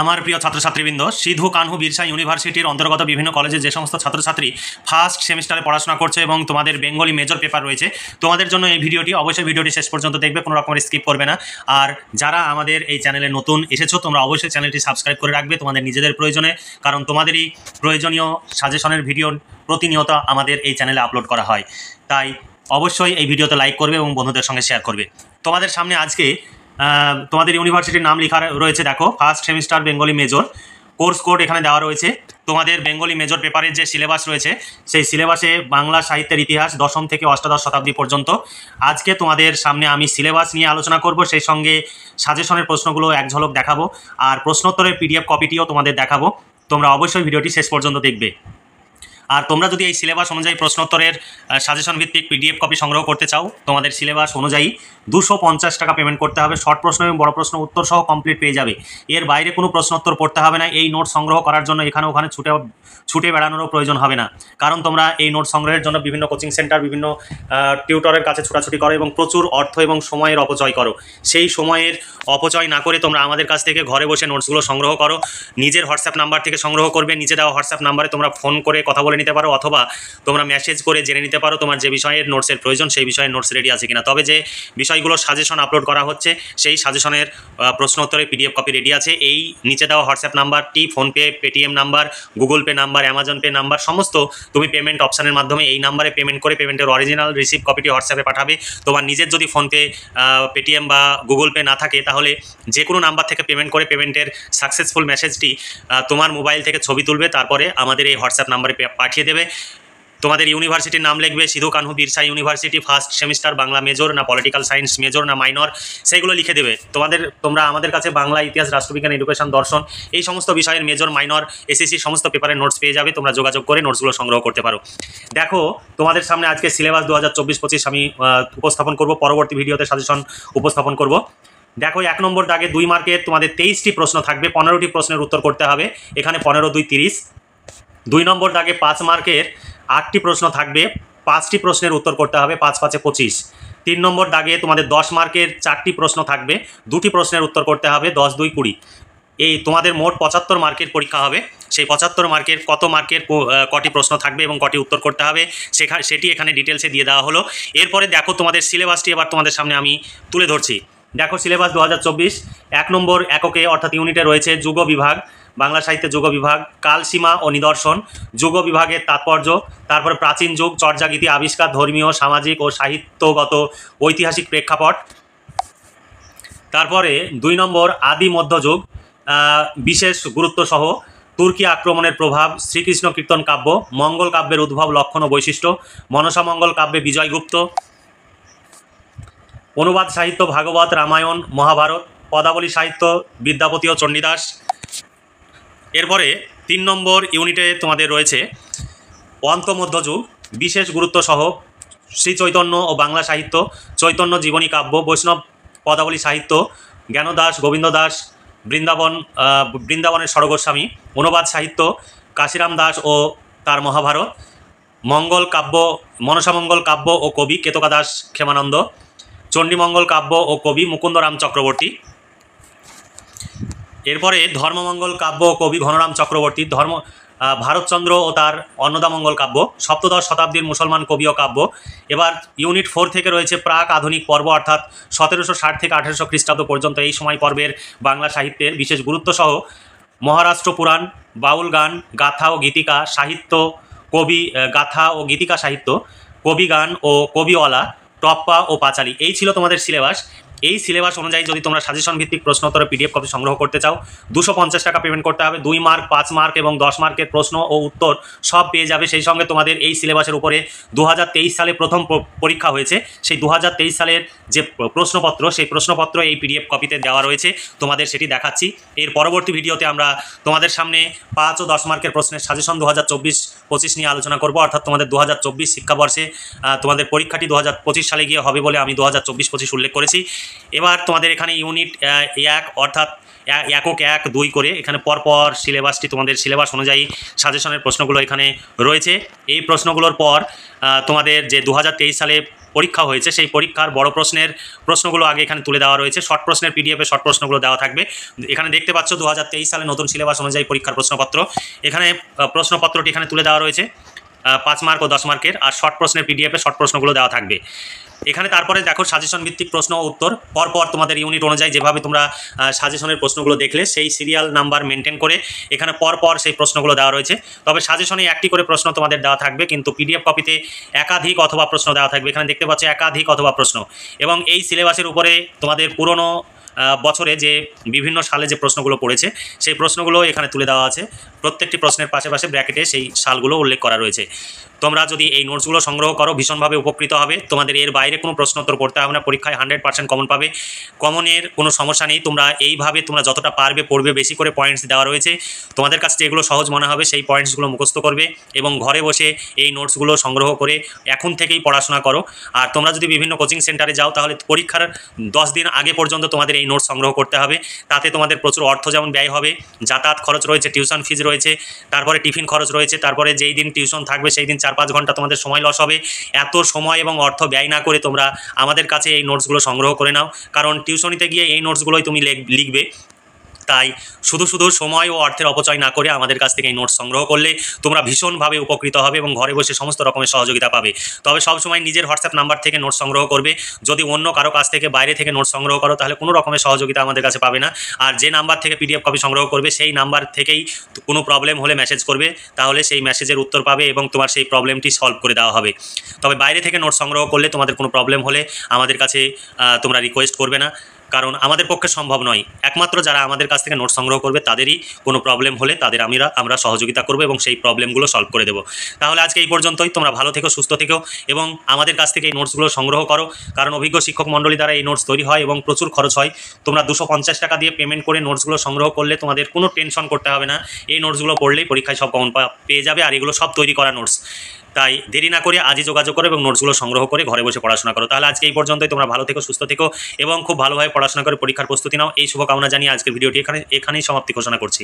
আমার প্রিয় ছাত্রছাত্রীবৃন্দ, সিধু কানহু বিরসা ইউনিভার্সিটির অন্তর্গত বিভিন্ন কলেজে যে সমস্ত ছাত্রছাত্রী ফার্স্ট সেমিস্টারে পড়াশোনা করছে এবং তোমাদের বেঙ্গলি মেজর পেপার রয়েছে, তোমাদের জন্য এই ভিডিওটি অবশ্যই ভিডিওটি শেষ পর্যন্ত দেখবে, কোনো রকমের স্কিপ করবে না। আর যারা আমাদের এই চ্যানেলে নতুন এসেছো, তোমরা অবশ্যই চ্যানেলটি সাবস্ক্রাইব করে রাখবে তোমাদের নিজেদের প্রয়োজনে, কারণ তোমাদেরই প্রয়োজনীয় সাজেশনের ভিডিও প্রতিনিয়ত আমাদের এই চ্যানেলে আপলোড করা হয়। তাই অবশ্যই এই ভিডিওতে লাইক করবে এবং বন্ধুদের সঙ্গে শেয়ার করবে। তোমাদের সামনে আজকে তোমাদের ইউনিভার্সিটির নাম লেখা রয়েছে, দেখো first semester Bengali major course code এখানে দেওয়া রয়েছে। তোমাদের বেঙ্গলি মেজর পেপারের যে সিলেবাস রয়েছে সেই সিলেবাসে বাংলা সাহিত্যের ইতিহাস দশম থেকে অষ্টাদশ শতাব্দী পর্যন্ত। আজকে তোমাদের সামনে আমি সিলেবাস নিয়ে আলোচনা করব, সেই সঙ্গে সাজেশনের প্রশ্নগুলো এক ঝলক দেখাবো, আর প্রশ্নোত্তরের পিডিএফ কপিটিও তোমাদের দেখাবো। তোমরা অবশ্যই ভিডিওটি শেষ পর্যন্ত দেখবে। আর তোমরা যদি এই সিলেবাস অনুযায়ী প্রশ্নোত্তরের সাজেশন ভিত্তিক পিডিএফ কপি সংগ্রহ করতে চাও, তোমাদের সিলেবাস অনুযায়ী 250 টাকা পেমেন্ট করতে হবে। শর্ট প্রশ্ন এবং বড় প্রশ্ন উত্তর সহ কমপ্লিট পেয়ে যাবে। এর বাইরে কোনো প্রশ্নোত্তর পড়তে হবে না। এই নোট সংগ্রহ করার জন্য এখানে ওখানে ছুটে বেড়ানোরও প্রয়োজন হবে না, কারণ তোমরা এই নোট সংগ্রহের জন্য বিভিন্ন কোচিং সেন্টার, বিভিন্ন টিউটরের কাছে ছোটাছুটি করো এবং প্রচুর অর্থ এবং সময়ের অপচয় করো। সেই সময়ের অপচয় না করে তোমরা আমাদের কাছ থেকে ঘরে বসে নোটসগুলো সংগ্রহ করো। নিজের হোয়াটসঅ্যাপ নাম্বার থেকে সংগ্রহ করবে। নিচে দেওয়া হোয়াটসঅ্যাপ নাম্বারে তোমরা ফোন করে কথা বলে নিতে পারো, অথবা তোমরা মেসেজ করে জেনে নিতে পারো তোমার যে বিষয়ের নোটসের প্রয়োজন সেই বিষয়ের নোটস রেডি আছে কিনা। তবে যে বিষয়গুলো সাজেশন আপলোড করা হচ্ছে সেই সাজেশনের প্রশ্নোত্তরের পিডিএফ কপি রেডি আছে। এই নিচে দেওয়া হোয়াটসঅ্যাপ নাম্বারটি PhonePe, Paytm number, Google pay number, Amazon pay number, সমস্ত তুমি পেমেন্ট অপশানের মাধ্যমে এই নাম্বারে পেমেন্ট করে পেমেন্টের অরিজিনাল রিসিভ কপিটি হোয়াটসঅ্যাপে পাঠাবে। তোমার নিজের যদি ফোনপে, পেটিএম বা গুগল পে না থাকে, তাহলে যে কোনো নাম্বার থেকে পেমেন্ট করে পেমেন্টের সাকসেসফুল মেসেজটি তোমার মোবাইল থেকে ছবি তুলবে, তারপরে আমাদের এই হোয়াটসঅ্যাপ নাম্বারে পাঠিয়ে দেবে। তোমাদের ইউনিভার্সিটির নাম লিখবে, Sidhu Kanhu Birsa university first semester Bangla major না পলিটিক্যাল সায়েন্স মেজর না মাইনর, সেইগুলো লিখে দেবে। তোমরা আমাদের কাছে বাংলা, ইতিহাস, রাষ্ট্রবিজ্ঞান, এডুকেশন, দর্শন এই সমস্ত বিষয়ের মেজর, মাইনর, এসএসসি সমস্ত পেপারের নোটস পেয়ে যাবে। তোমরা যোগাযোগ করে নোটসগুলো সংগ্রহ করতে পারো। দেখো, তোমাদের সামনে আজকে সিলেবাস 2024-25 আমি উপস্থাপন করব, পরবর্তী ভিডিওতে সাজেশন উপস্থাপন করব। দেখো, 1 নম্বর দাগে 2 মার্কের তোমাদের 23টি প্রশ্ন থাকবে, 15টি প্রশ্নের উত্তর করতে হবে। এখানে 15 2 30। 2 নম্বর দাগে 5 মার্কের 8টি প্রশ্ন থাকবে, 5টি প্রশ্নের উত্তর করতে হবে, 5 5 25। 3 নম্বর দাগে তোমাদের 10 মার্কের 4টি প্রশ্ন থাকবে, 2টি প্রশ্নের উত্তর করতে হবে, 10 2 20। এই তোমাদের মোট 75 মার্কের পরীক্ষা হবে। সেই 75 মার্কের কত মার্কের কটি প্রশ্ন থাকবে এবং কটি উত্তর করতে হবে সেটি এখানে ডিটেলসে দিয়ে দেওয়া হলো। এরপরে দেখো, তোমাদের সিলেবাসটি এবার তোমাদের সামনে আমি তুলে ধরছি। দেখো, সিলেবাস 2024 1 নম্বর এককে অর্থাৎ ইউনিটে রয়েছে যুগ বিভাগ, বাংলা সাহিত্যে যুগ বিভাগ, কালসীমা ও নিদর্শন, যুগ বিভাগের তাৎপর্য, তারপরে প্রাচীন যুগ, চর্যাগীতি, আবিষ্কার, ধর্মীয়, সামাজিক ও সাহিত্যগত ঐতিহাসিক প্রেক্ষাপট। তারপরে 2 নম্বর আদি মধ্যযুগ, বিশেষ গুরুত্বসহ তুর্কি আক্রমণের প্রভাব, শ্রীকৃষ্ণ কীর্তন কাব্য, মঙ্গল কাব্যের উদ্ভব, লক্ষণ ও বৈশিষ্ট্য, মনসা মঙ্গল কাব্যে বিজয়গুপ্ত, অনুবাদ সাহিত্য, ভাগবত, রামায়ণ, মহাভারত, পদাবলী সাহিত্য, বিদ্যাপতি ও চণ্ডীদাস। এরপরে 3 নম্বর ইউনিটে তোমাদের রয়েছে অন্তমধ্যযুগ, বিশেষ গুরুত্ব সহ শ্রী চৈতন্য ও বাংলা সাহিত্য, চৈতন্য জীবনী কাব্য, বৈষ্ণব পদাবলী সাহিত্য, জ্ঞানদাস, গোবিন্দ দাস, বৃন্দাবনের সরগোস্বামী, অনুবাদ সাহিত্য, কাশিরাম দাস ও তার মহাভারত, মঙ্গল কাব্য, মনসামঙ্গল কাব্য ও কবি কেতকা দাস ক্ষেমানন্দ, চণ্ডীমঙ্গল কাব্য ও কবি মুকুন্দরাম চক্রবর্তী। এরপরে ধর্মমঙ্গল কাব্য ও কবি ঘনরাম চক্রবর্তী, ভারতচন্দ্র ও তার অন্নদামঙ্গল কাব্য, সপ্তদশ শতাব্দীর মুসলমান কবি ও কাব্য। এবার ইউনিট 4 থেকে রয়েছে প্রাক আধুনিক পর্ব, অর্থাৎ 1760 থেকে 1800 খ্রিস্টাব্দ পর্যন্ত এই সময় পর্বের বাংলা সাহিত্যের বিশেষ গুরুত্ব সহ মহারাষ্ট্র পুরাণ, বাউল গান, গাথা ও গীতিকা সাহিত্য, গাথা ও গীতিকা সাহিত্য, কবি গান ও কবিওয়ালা, টপ্পা ও পাঁচালী। এই ছিল তোমাদের সিলেবাস। এই সিলেবাস অনুযায়ী যদি তোমরা সাজেশন ভিত্তিক প্রশ্নোত্তর পিডিএফ কপি সংগ্রহ করতে চাও, 250 টাকা পেমেন্ট করতে হবে। 2 মার্ক, 5 মার্ক এবং 10 মার্কের প্রশ্ন ও উত্তর সব পেয়ে যাবে। সেই সঙ্গে তোমাদের এই সিলেবাসের উপরে 2023 সালে প্রথম পরীক্ষা হয়েছে, সেই 2023 সালের যে প্রশ্নপত্র, সেই প্রশ্নপত্র এই পিডিএফ কপিতে দেওয়া রয়েছে, তোমাদের সেটি দেখাচ্ছি। এর পরবর্তী ভিডিওতে আমরা তোমাদের সামনে 5 ও 10 মার্কের প্রশ্নের সাজেশন 2024-25 নিয়ে আলোচনা করব, অর্থাৎ তোমাদের 2024 শিক্ষাবর্ষে তোমাদের পরীক্ষাটি 2025 সালে গিয়ে হবে বলে আমি 2024-25 উল্লেখ করেছি। এবার তোমাদের এখানে ইউনিট 1 অর্থাৎ একক 1, 2 করে এখানে পরপর সিলেবাসটি তোমাদের সিলেবাস অনুযায়ী সাজেশনের প্রশ্নগুলো এখানে রয়েছে। এই প্রশ্নগুলোর পর তোমাদের যে 2023 সালে পরীক্ষা হয়েছে সেই পরীক্ষার বড় প্রশ্নের প্রশ্নগুলো আগে এখানে তুলে দেওয়া রয়েছে। শর্ট প্রশ্নের পিডিএফে শর্ট প্রশ্নগুলো দেওয়া থাকবে। এখানে দেখতে পাচ্ছ 2023 সালে নতুন সিলেবাস অনুযায়ী পরীক্ষার প্রশ্নপত্র। এখানে প্রশ্নপত্রটি এখানে তুলে দেওয়া রয়েছে 5 মার্ক ও 10 মার্কের, আর শর্ট প্রশ্নের পিডিএফে শর্ট প্রশ্নগুলো দেওয়া থাকবে এখানে। তারপরে দেখো সাজেশন ভিত্তিক প্রশ্ন ও উত্তর পরপর তোমাদের ইউনিট অনুযায়ী যেভাবে তোমরা সাজেশনের প্রশ্নগুলো দেখলে সেই সিরিয়াল নাম্বার মেনটেন করে এখানে পরপর সেই প্রশ্নগুলো দেওয়া রয়েছে। তবে সাজেশনে একটি করে প্রশ্ন তোমাদের দেওয়া থাকবে, কিন্তু পিডিএফ কপিতে একাধিক অথবা প্রশ্ন দেওয়া থাকবে। এখানে দেখতে পাচ্ছ একাধিক অথবা প্রশ্ন, এবং এই সিলেবাসের উপরে তোমাদের পুরনো বছরে যে বিভিন্ন সালে যে প্রশ্নগুলো পড়েছে সেই প্রশ্নগুলো এখানে তুলে দেওয়া আছে। প্রত্যেকটি প্রশ্নের পাশে পাশে ব্র্যাকেটে সেই সালগুলো উল্লেখ করা রয়েছে। তোমরা যদি এই নোটসগুলো সংগ্রহ করো ভীষণভাবে উপকৃত হবে। তোমাদের এর বাইরে কোনো প্রশ্ন উত্তর করতে হবে না, পরীক্ষায় 100% কমন পাবে। কমনের কোনো সমস্যা নেই। তোমরা এইভাবে তোমরা যতটা পারবে পড়বে, বেশি করে পয়েন্টস দেওয়া রয়েছে। তোমাদের কাছে যেগুলো সহজ মনে হবে সেই পয়েন্টসগুলো মুখস্থ করবে এবং ঘরে বসে এই নোটসগুলো সংগ্রহ করে এখন থেকেই পড়াশোনা করো। আর তোমরা যদি বিভিন্ন কোচিং সেন্টারে যাও তাহলে পরীক্ষার 10 দিন আগে পর্যন্ত তোমাদের এই নোটস সংগ্রহ করতে হবে। তাতে তোমাদের প্রচুর অর্থ যেমন ব্যয় হবে, যাতায়াত খরচ রয়েছে, টিউশন ফিজ রয়েছে, তারপরে টিফিন খরচ রয়েছে, তারপরে যেই দিন টিউশন থাকবে সেই দিন 4-5 ঘন্টা তোমাদের সময় লস হবে। এত সময় এবং অর্থ ব্যয় না করে তোমরা আমাদের কাছে এই নোটসগুলো সংগ্রহ করে নাও, কারণ টিউশনিতে গিয়ে এই নোটসগুলোই তুমি লিখবে। তাই শুধু শুধু সময় ও অর্থের অপচয় না করে আমাদের কাছ থেকে এই নোটস সংগ্রহ করলে তোমরা ভীষণভাবে উপকৃত হবে এবং ঘরে বসে সমস্ত রকমের সহযোগিতা পাবে। তবে সবসময় নিজের হোয়াটসঅ্যাপ নাম্বার থেকে নোটস সংগ্রহ করবে। যদি অন্য কারো কাছ থেকে বাইরে থেকে নোটস সংগ্রহ করো তাহলে কোনো রকমের সহযোগিতা আমাদের কাছে পাবে না। আর যে নাম্বার থেকে পিডিএফ কপি সংগ্রহ করবে সেই নাম্বার থেকেই কোনো প্রবলেম হলে মেসেজ করবে, তাহলে সেই মেসেজের উত্তর পাবে এবং তোমার সেই প্রবলেমটি সলভ করে দেওয়া হবে। তবে বাইরে থেকে নোটস সংগ্রহ করলে তোমাদের কোনো প্রবলেম হলে আমাদের কাছে তোমরা রিকোয়েস্ট করবে না, কারণ আমাদের পক্ষে সম্ভব নয়। একমাত্র যারা আমাদের কাছ থেকে নোট সংগ্রহ করবে তাদেরই কোনো প্রবলেম হলে তাদের আমরা সহযোগিতা করবো এবং সেই প্রবলেমগুলো সলভ করে দেবো। তাহলে আজকে এই পর্যন্তই। তোমরা ভালো থেকো, সুস্থ থেকো এবং আমাদের কাছ থেকে এই নোটসগুলো সংগ্রহ করো, কারণ অভিজ্ঞ শিক্ষক মণ্ডলী দ্বারা এই নোটস তৈরি হয় এবং প্রচুর খরচ হয়। তোমরা 250 টাকা দিয়ে পেমেন্ট করে নোটসগুলো সংগ্রহ করলে তোমাদের কোনো টেনশন করতে হবে না। এই নোটসগুলো পড়লেই পরীক্ষায় সব কমন পেয়ে যাবে, আর এগুলো সব তৈরি করা নোটস। তাই দেরি না করে আজই যোগাযোগ করো এবং নোটসগুলো সংগ্রহ করে ঘরে বসে পড়াশোনা করো। তাহলে আজকে এই পর্যন্তই। তোমরা ভালো থেকো, সুস্থ থেকো এবং খুব ভালোভাবে পড়াশোনা করে পরীক্ষার প্রস্তুতি নাও। এই শুভকামনা জানিয়ে আজকের ভিডিওটি এখানেই সমাপ্তি ঘোষণা করছি।